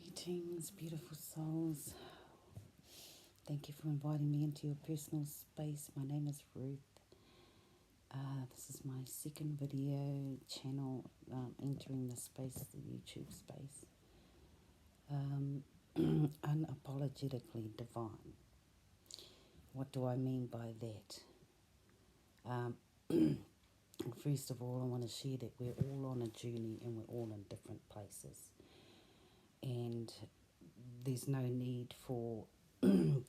Greetings, beautiful souls. Thank you for inviting me into your personal space. My name is Ruth. This is my second video channel entering the space, the YouTube space. Unapologetically divine. What do I mean by that? First of all, I want to share that we're all on a journey and we're all in different places. And there's no need for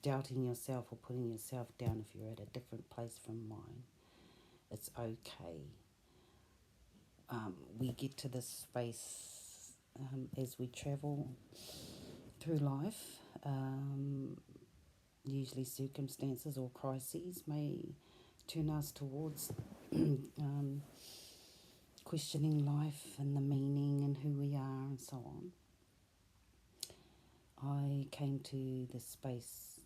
doubting yourself or putting yourself down if you're at a different place from mine. It's okay. We get to this space as we travel through life. Usually circumstances or crises may turn us towards questioning life and the meaning and who we are and so on. I came to this space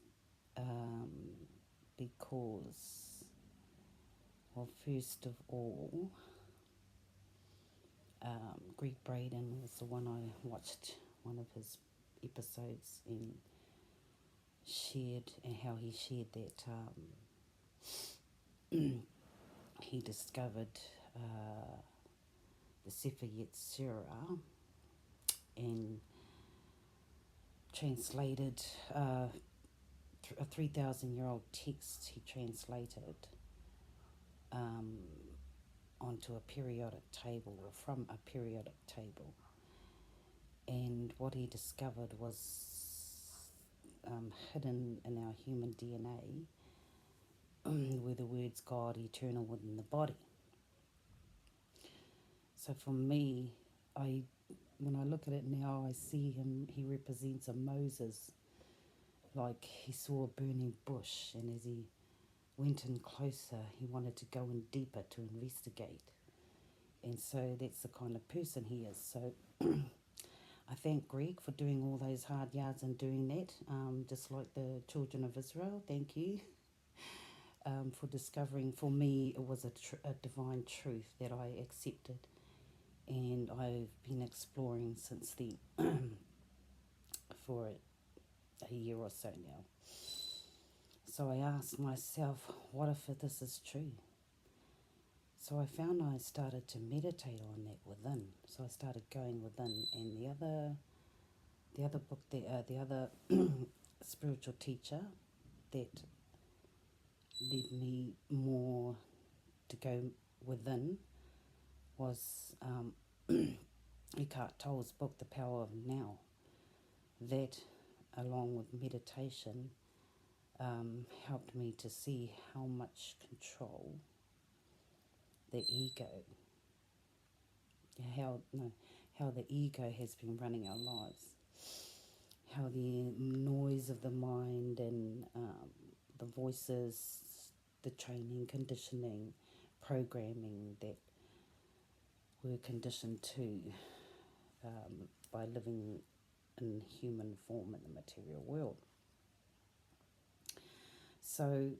because, well, first of all, Gregg Braden was the one I watched one of his episodes and shared, and how he shared that he discovered the Sefer Yetzirah and translated a 3,000-year-old text he translated onto a periodic table, or from a periodic table. And what he discovered was hidden in our human DNA were the words God, eternal within the body. So for me, when I look at it now, I see him, he represents a Moses, like he saw a burning bush, and as he went in closer, he wanted to go in deeper to investigate. And so that's the kind of person he is. So I thank Greg for doing all those hard yards and doing that, just like the children of Israel. Thank you for discovering. For me, it was a divine truth that I accepted, and I've been exploring since then for a year or so now. So I asked myself, what if this is true? So I found I started to meditate on that within. So I started going within, and the other book, the other spiritual teacher that led me more to go within was Eckhart Tolle's book, The Power of Now. That, along with meditation, helped me to see how much control the ego, how the ego has been running our lives, how the noise of the mind and the voices, the training, conditioning, programming that we're conditioned to by living in human form in the material world. So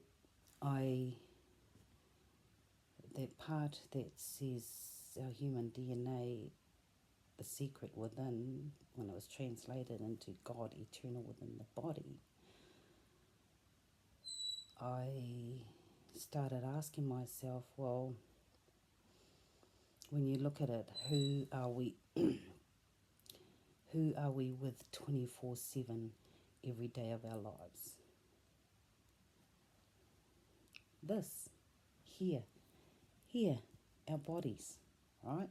that part that says our human DNA, the secret within, when it was translated into God, eternal within the body, I started asking myself, well, when you look at it, who are we? Who are we with 24/7 every day of our lives? This, here, our bodies, right?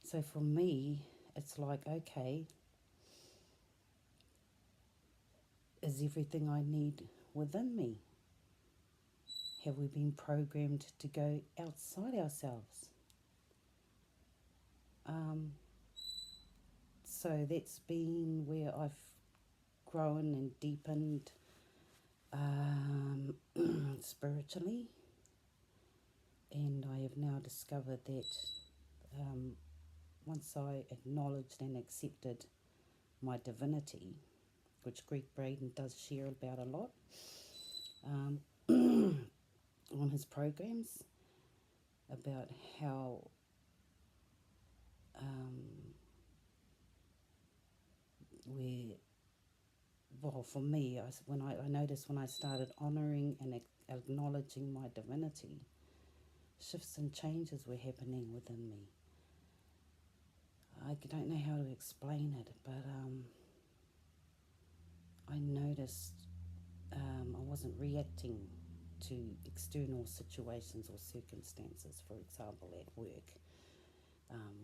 So for me, it's like, okay, is everything I need within me? Have we been programmed to go outside ourselves? So that's been where I've grown and deepened spiritually, and I have now discovered that once I acknowledged and accepted my divinity, which Gregg Braden does share about a lot on his programs, about how well, for me, I noticed when I started honouring and acknowledging my divinity, shifts and changes were happening within me. I don't know how to explain it, but I noticed I wasn't reacting to external situations or circumstances, for example, at work,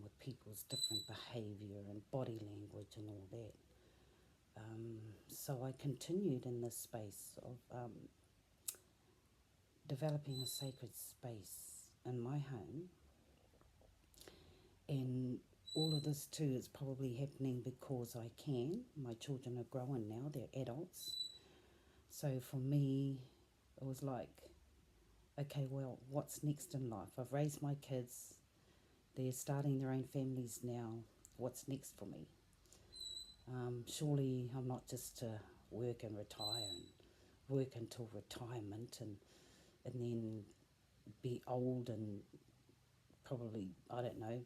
with people's different behaviour and body language and all that. So I continued in this space of developing a sacred space in my home. And all of this too is probably happening because I can. My children are grown now, they're adults. So for me, it was like, okay, well, what's next in life? I've raised my kids, they're starting their own families now. What's next for me? Surely I'm not just to work and retire and work until retirement and then be old and probably, I don't know,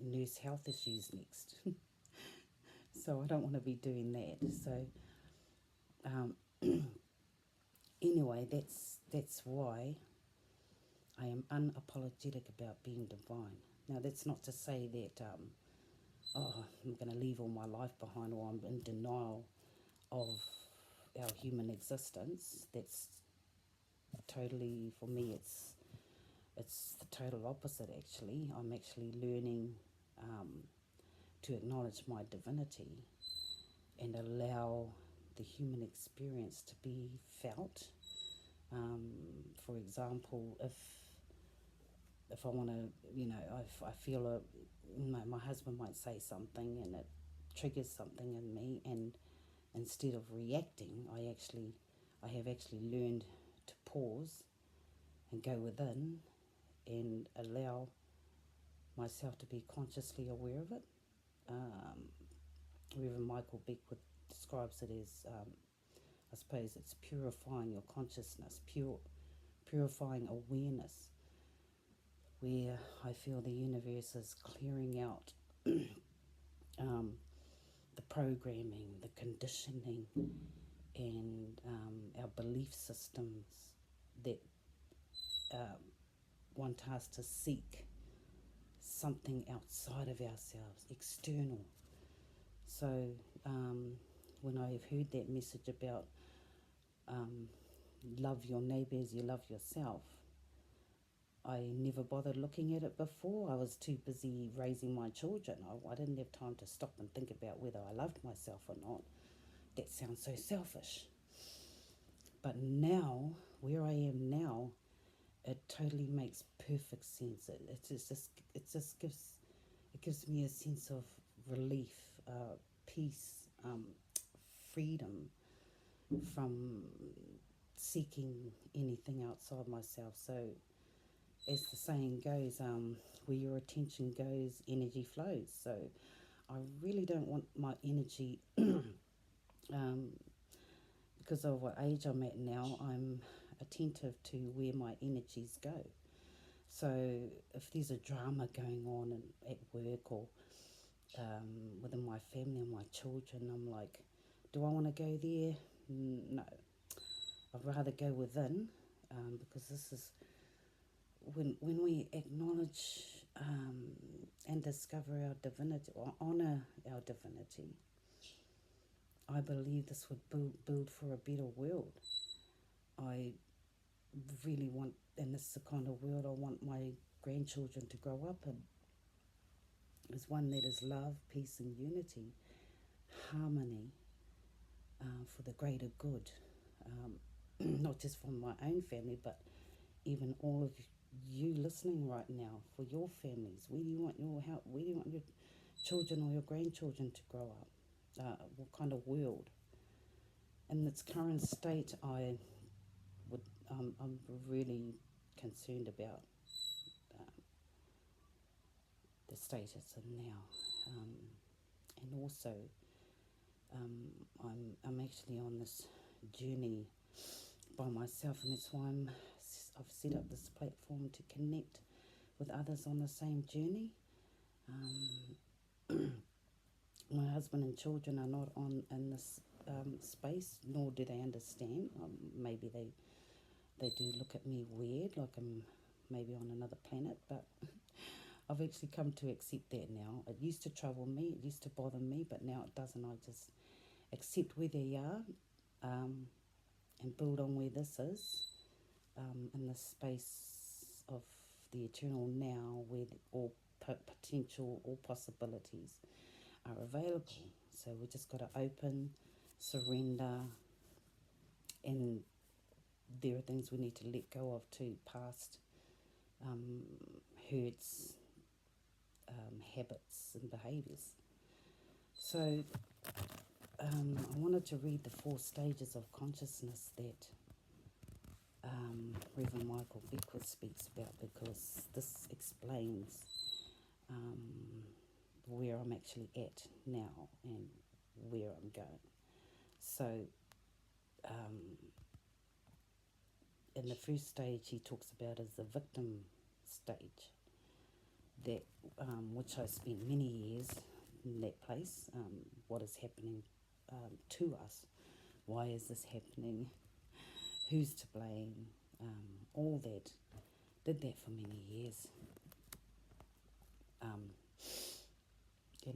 nurse health issues next. So I don't want to be doing that. So anyway, that's why I am unapologetic about being divine. Now that's not to say that I'm going to leave all my life behind or I'm in denial of our human existence. That's totally, for me, it's the total opposite actually. I'm actually learning to acknowledge my divinity and allow the human experience to be felt. For example, if I want to, I feel my husband might say something and it triggers something in me, and instead of reacting, I have actually learned to pause and go within and allow myself to be consciously aware of it. Reverend Michael Beckwith describes it as, I suppose it's purifying your consciousness, purifying awareness, where I feel the universe is clearing out the programming, the conditioning, and our belief systems that want us to seek something outside of ourselves, external. So when I've heard that message about love your neighbour as you love yourself, I never bothered looking at it before. I was too busy raising my children. I didn't have time to stop and think about whether I loved myself or not. That sounds so selfish. But now, where I am now, it totally makes perfect sense. It gives me a sense of relief, peace, freedom from seeking anything outside myself. So, as the saying goes, where your attention goes, energy flows. So, I really don't want my energy, because of what age I'm at now, I'm attentive to where my energies go. So if there's a drama going on at work or within my family and my children, I'm like, do I want to go there? No. I'd rather go within, because this is when we acknowledge and discover our divinity or honour our divinity. I believe this would build for a better world. I really want, and this is the kind of world I want my grandchildren to grow up in, is one that is love, peace and unity, harmony, for the greater good, not just for my own family, but even all of you listening right now, for your families. Where do you want your children or your grandchildren to grow up? What kind of world? In its current state, I'm really concerned about the state it's in now, and also I'm actually on this journey by myself, and that's why I've set up this platform to connect with others on the same journey. My husband and children are not on in this space, nor do they understand. Maybe they do look at me weird, like I'm maybe on another planet, but I've actually come to accept that now. It used to trouble me, it used to bother me, but now it doesn't. I just accept where they are, and build on where this is, in the space of the eternal now, where all potential, all possibilities are available. So we just got to open, surrender, and there are things we need to let go of too, past hurts, habits and behaviours. So I wanted to read the 4 stages of consciousness that Reverend Michael Beckwith speaks about, because this explains where I'm actually at now and where I'm going. So in the first stage he talks about as the victim stage, that which I spent many years in that place. What is happening to us? Why is this happening? Who's to blame? All that. Did that for many years. And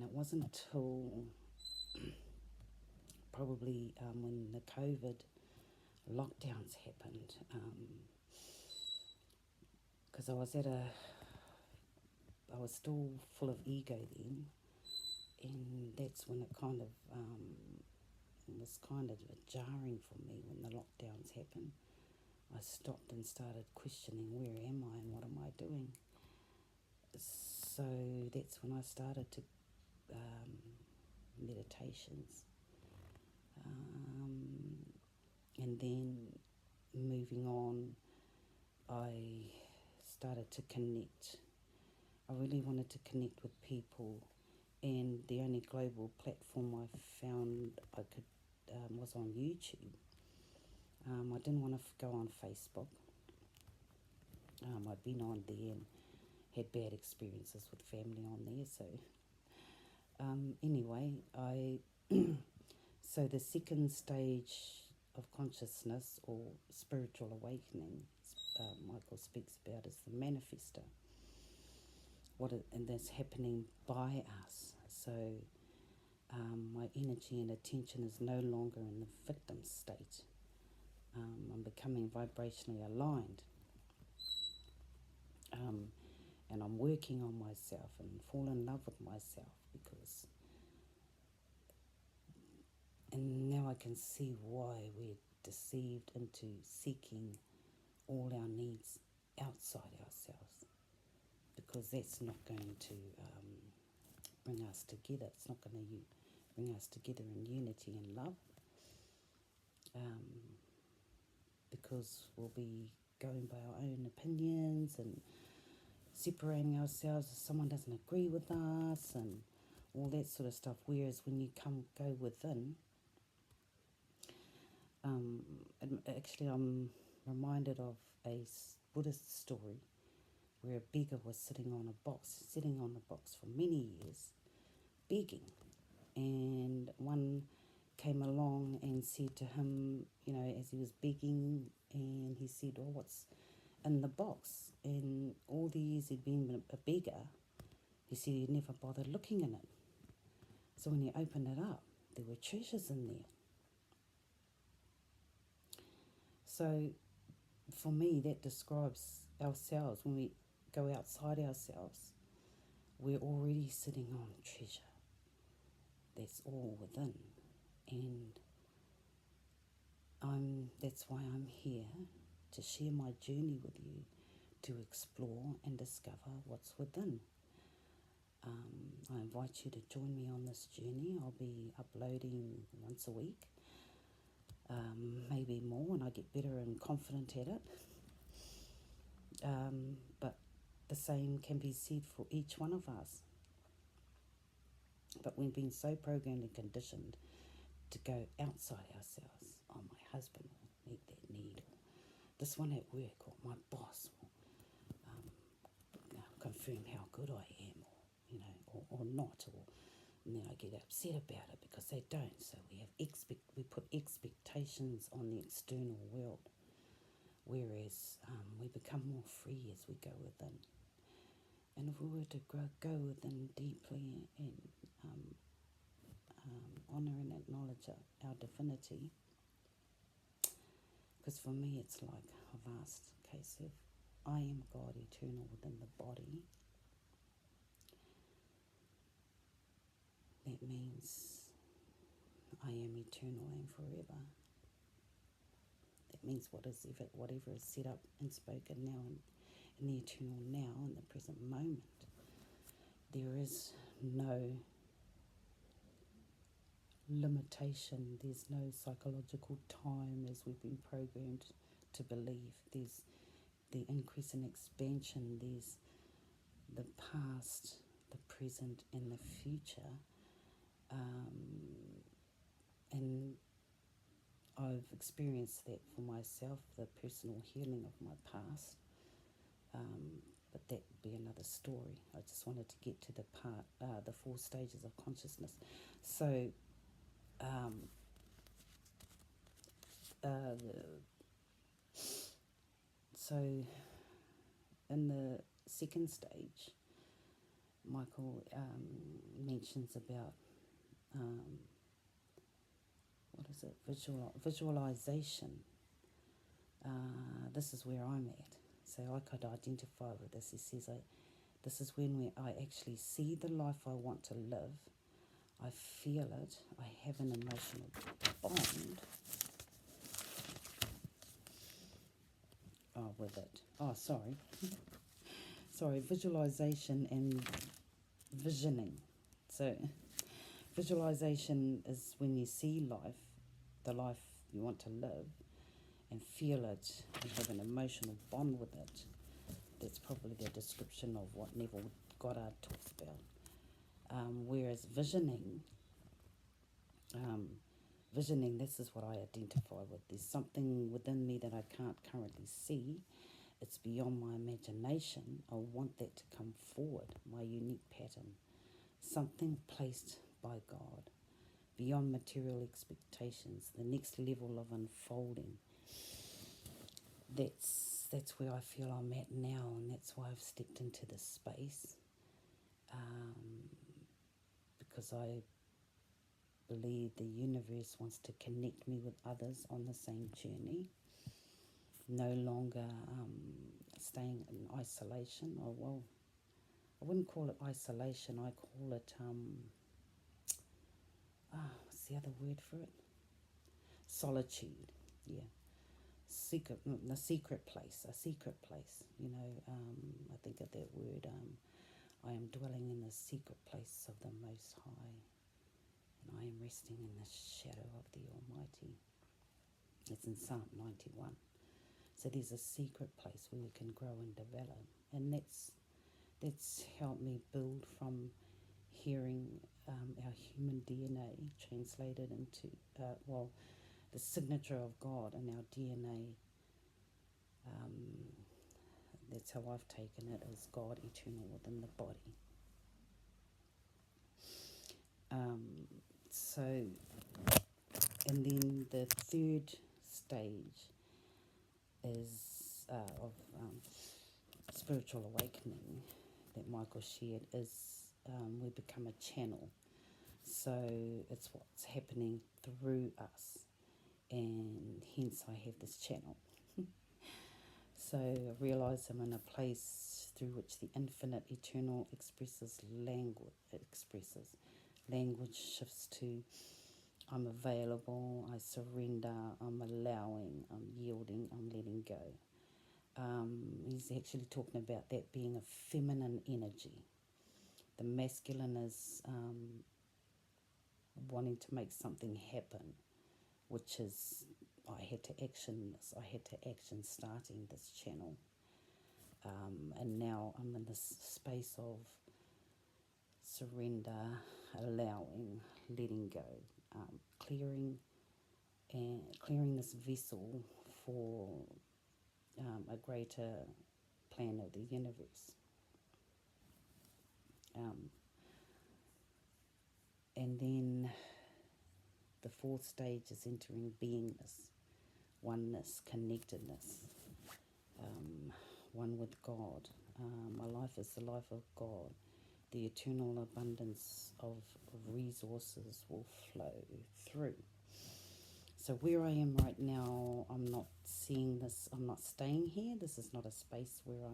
it wasn't until probably when the COVID lockdowns happened, because I was still full of ego then, and that's when it kind of was kind of jarring for me when the lockdowns happened. I stopped and started questioning, where am I and what am I doing? So that's when I started to meditations, and then moving on, I started to connect. I really wanted to connect with people, and the only global platform I found I could was on YouTube. I didn't want to go on Facebook. I'd been on there and had bad experiences with family on there. So anyway, so the second stage of consciousness or spiritual awakening, Michael speaks about, is the manifester. And that's happening by us. So my energy and attention is no longer in the victim state. I'm becoming vibrationally aligned. And I'm working on myself and fall in love with myself, and now I can see why we're deceived into seeking all our needs outside ourselves, because that's not going to bring us together. It's not going to bring us together in unity and love, because we'll be going by our own opinions and separating ourselves if someone doesn't agree with us and all that sort of stuff. Whereas when you go within, actually I'm reminded of a Buddhist story where a beggar was sitting on a box for many years, begging. And one came along and said to him, as he was begging, and he said, "Oh, what's in the box?" And all the years he'd been a beggar, he said he'd never bothered looking in it. So when he opened it up, there were treasures in there. So for me, that describes ourselves. When we go outside ourselves, we're already sitting on treasure. That's all within. And that's why I'm here, to share my journey with you, to explore and discover what's within. I invite you to join me on this journey. I'll be uploading once a week, maybe more when I get better and confident at it. But the same can be said for each one of us. But we've been so programmed and conditioned to go outside ourselves. Oh, my husband will meet that need, or this one at work, or my boss will confirm how good I am, or not, or And then I get upset about it because they don't. So we put expectations on the external world, whereas we become more free as we go within. And if we were to go within deeply and honour and acknowledge our divinity, because for me it's like a vast case of I am God eternal within the body. That means I am eternal and forever. That means whatever is set up and spoken now in the eternal now, in the present moment, there is no limitation, there's no psychological time as we've been programmed to believe. There's the increase and expansion, there's the past, the present and the future. And I've experienced that for myself, the personal healing of my past. But that would be another story. I just wanted to get to the 4 stages of consciousness. So, in the second stage, Michael mentions about visualization. This is where I'm at. So I could identify with this. He says, this is when I actually see the life I want to live. I feel it. I have an emotional bond with it. Sorry, visualization and visioning. So visualization is when you see life, the life you want to live, and feel it and have an emotional bond with it. That's probably the description of what Neville Goddard talks about. Whereas visioning, this is what I identify with. There's something within me that I can't currently see. It's beyond my imagination. I want that to come forward, my unique pattern. Something placed by God, beyond material expectations, the next level of unfolding. That's where I feel I'm at now, and that's why I've stepped into this space, because I believe the universe wants to connect me with others on the same journey, no longer staying in isolation. I wouldn't call it isolation, I call it, what's the other word for it? Solitude, yeah. A secret place, I think of that word, I am dwelling in the secret place of the Most High, and I am resting in the shadow of the Almighty. It's in Psalm 91. So there's a secret place where we can grow and develop, and that's helped me build from hearing our human DNA translated into, the signature of God in our DNA. That's how I've taken it, as God eternal within the body. And then the third stage is of spiritual awakening that Michael shared, is we become a channel. So it's what's happening through us, and hence I have this channel. So I realise I'm in a place through which the infinite eternal expresses language. Language shifts to I'm available, I surrender, I'm allowing, I'm yielding, I'm letting go. He's actually talking about that being a feminine energy. The masculine is wanting to make something happen, which is I had to action starting this channel. And now I'm in this space of surrender, allowing, letting go, clearing this vessel for a greater plan of the universe. And then the fourth stage is entering beingness, oneness, connectedness, one with God. My life is the life of God. The eternal abundance of resources will flow through. So where I am right now, I'm not seeing this, I'm not staying here. This is not a space where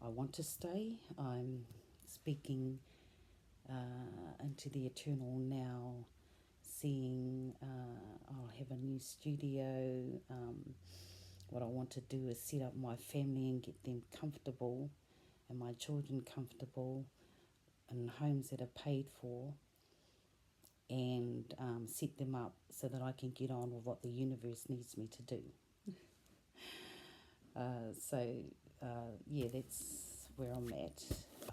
I want to stay. I'm speaking into the eternal now, seeing I'll have a new studio. What I want to do is set up my family and get them comfortable and my children comfortable in homes that are paid for, and set them up so that I can get on with what the universe needs me to do. Yeah, that's where I'm at.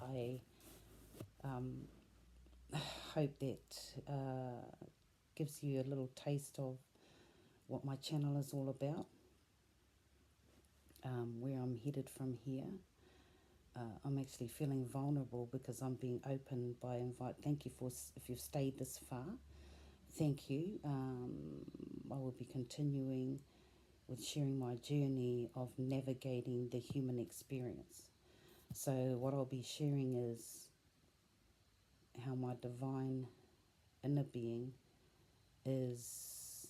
I hope that gives you a little taste of what my channel is all about, where I'm headed from here. I'm actually feeling vulnerable because I'm being open by invite. Thank you for, if you've stayed this far, thank you. I will be continuing with sharing my journey of navigating the human experience. So what I'll be sharing is how my divine inner being is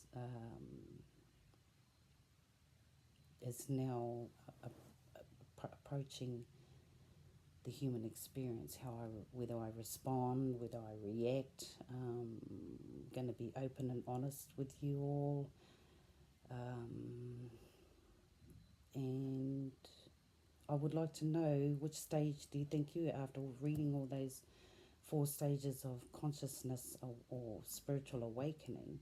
now approaching the human experience, whether I respond, whether I react. I'm going to be open and honest with you all. And I would like to know, which stage do you think you're after reading all those 4 stages of consciousness or spiritual awakening?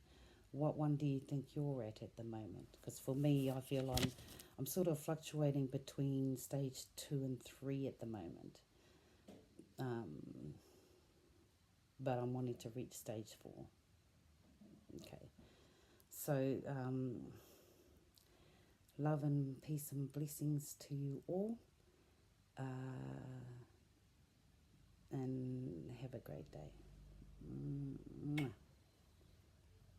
What one do you think you're at the moment? Because for me, I feel I'm sort of fluctuating between stage 2 and 3 at the moment. But I'm wanting to reach stage 4. Okay. So, love and peace and blessings to you all. And have a great day. Mwah.